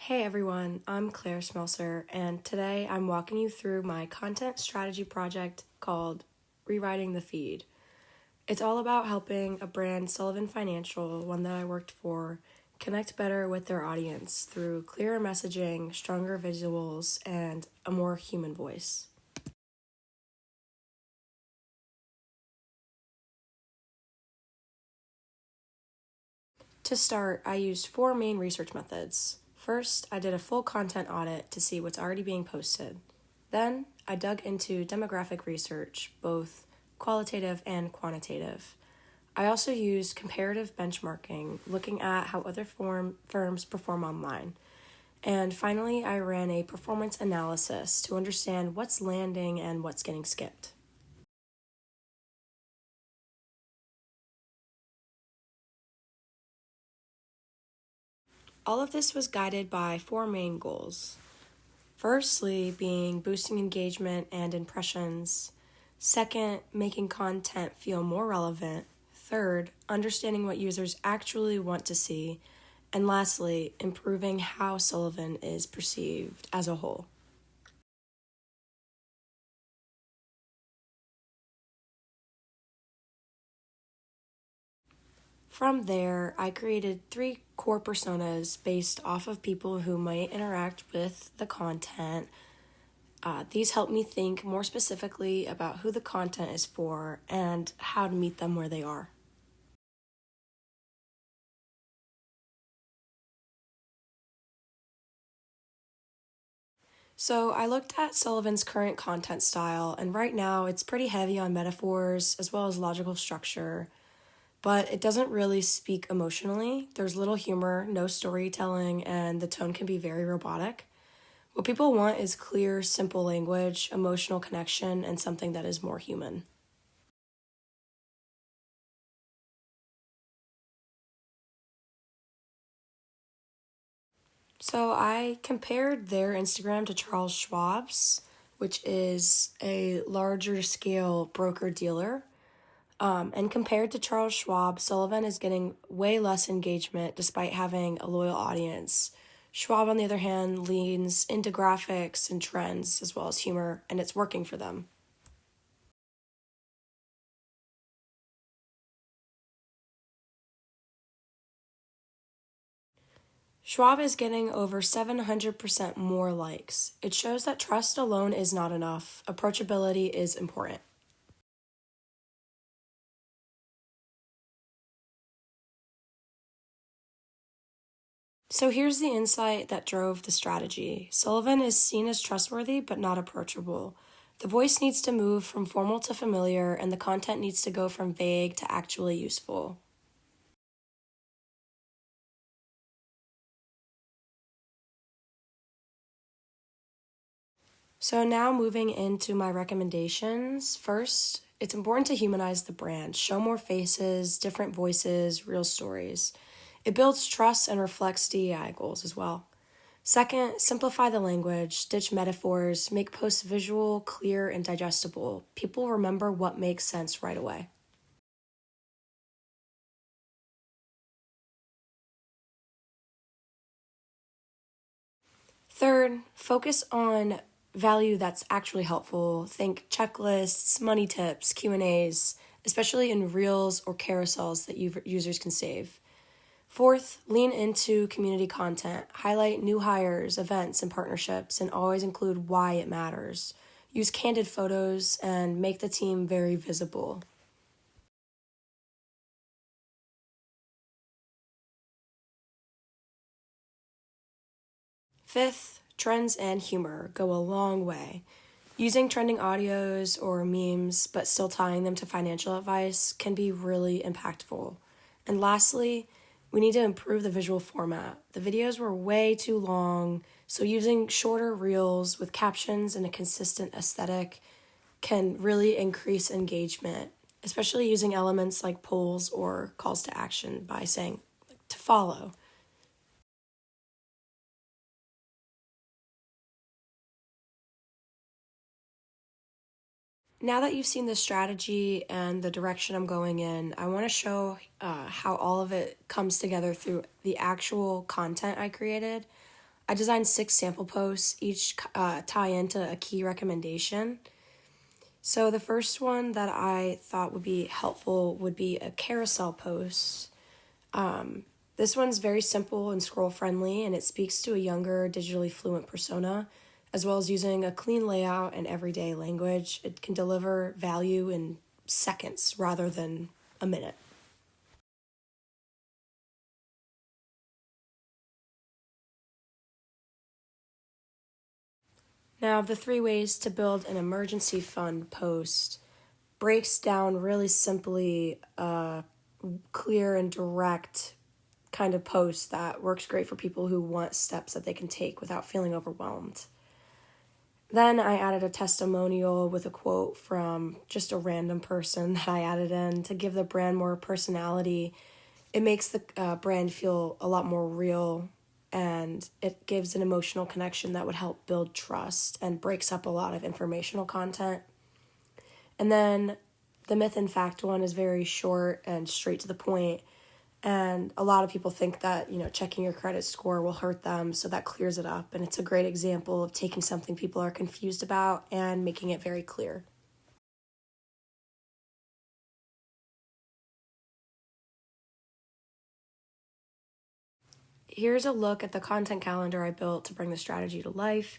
Hey everyone, I'm Claire Smelser, and today I'm walking you through my content strategy project called Rewriting the Feed. It's all about helping a brand, Sullivan Financial, one that I worked for, connect better with their audience through clearer messaging, stronger visuals, and a more human voice. To start, I used four main research methods. First, I did a full content audit to see what's already being posted. Then, I dug into demographic research, both qualitative and quantitative. I also used comparative benchmarking, looking at how other firms perform online. And finally, I ran a performance analysis to understand what's landing and what's getting skipped. All of this was guided by four main goals. Firstly, being boosting engagement and impressions. Second, making content feel more relevant. Third, understanding what users actually want to see. And lastly, improving how Sullivan is perceived as a whole. From there, I created three core personas based off of people who might interact with the content. These help me think more specifically about who the content is for and how to meet them where they are. So I looked at Sullivan's current content style, and right now it's pretty heavy on metaphors as well as logical structure, but it doesn't really speak emotionally. There's little humor, no storytelling, and the tone can be very robotic. What people want is clear, simple language, emotional connection, and something that is more human. So I compared their Instagram to Charles Schwab's, which is a larger scale broker dealer. And compared to Charles Schwab, Sullivan is getting way less engagement despite having a loyal audience. Schwab, on the other hand, leans into graphics and trends as well as humor, and it's working for them. Schwab is getting over 700% more likes. It shows that trust alone is not enough. Approachability is important. So here's the insight that drove the strategy. Sullivan is seen as trustworthy but not approachable. The voice needs to move from formal to familiar, and the content needs to go from vague to actually useful. So now moving into my recommendations. First, it's important to humanize the brand, show more faces, different voices, real stories. It builds trust and reflects DEI goals as well. Second, simplify the language, ditch metaphors, make posts visual, clear, and digestible. People remember what makes sense right away. Third, focus on value that's actually helpful. Think checklists, money tips, Q&As, especially in reels or carousels that users can save. Fourth, lean into community content. Highlight new hires, events, and partnerships, and always include why it matters. Use candid photos and make the team very visible. Fifth, trends and humor go a long way. Using trending audios or memes, but still tying them to financial advice, can be really impactful. And lastly, we need to improve the visual format. The videos were way too long, so using shorter reels with captions and a consistent aesthetic can really increase engagement, especially using elements like polls or calls to action by saying to follow. Now that you've seen the strategy and the direction I'm going in, I want to show how all of it comes together through the actual content I created. I designed 6 sample posts, each tie into a key recommendation. So the first one that I thought would be helpful would be a carousel post. This one's very simple and scroll friendly, and it speaks to a younger, digitally fluent persona, as well as using a clean layout and everyday language. It can deliver value in seconds rather than a minute. Now, the 3 ways to build an emergency fund post breaks down really simply a clear and direct kind of post that works great for people who want steps that they can take without feeling overwhelmed. Then I added a testimonial with a quote from just a random person that I added in to give the brand more personality. It makes the brand feel a lot more real, and it gives an emotional connection that would help build trust and breaks up a lot of informational content. And then the myth and fact one is very short and straight to the point. And a lot of people think that, checking your credit score will hurt them, so that clears it up. And it's a great example of taking something people are confused about and making it very clear. Here's a look at the content calendar I built to bring the strategy to life.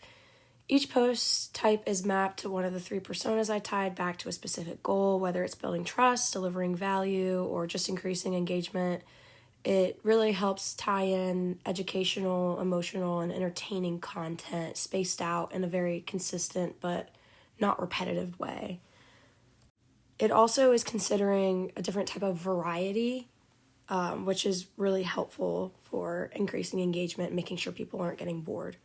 Each post type is mapped to one of the 3 personas I tied back to a specific goal, whether it's building trust, delivering value, or just increasing engagement. It really helps tie in educational, emotional, and entertaining content spaced out in a very consistent but not repetitive way. It also is considering a different type of variety, which is really helpful for increasing engagement, making sure people aren't getting bored.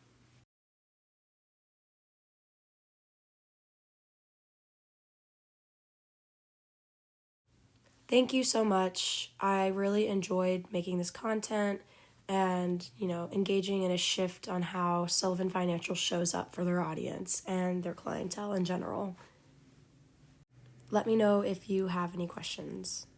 Thank you so much. I really enjoyed making this content and, engaging in a shift on how Sullivan Financial shows up for their audience and their clientele in general. Let me know if you have any questions.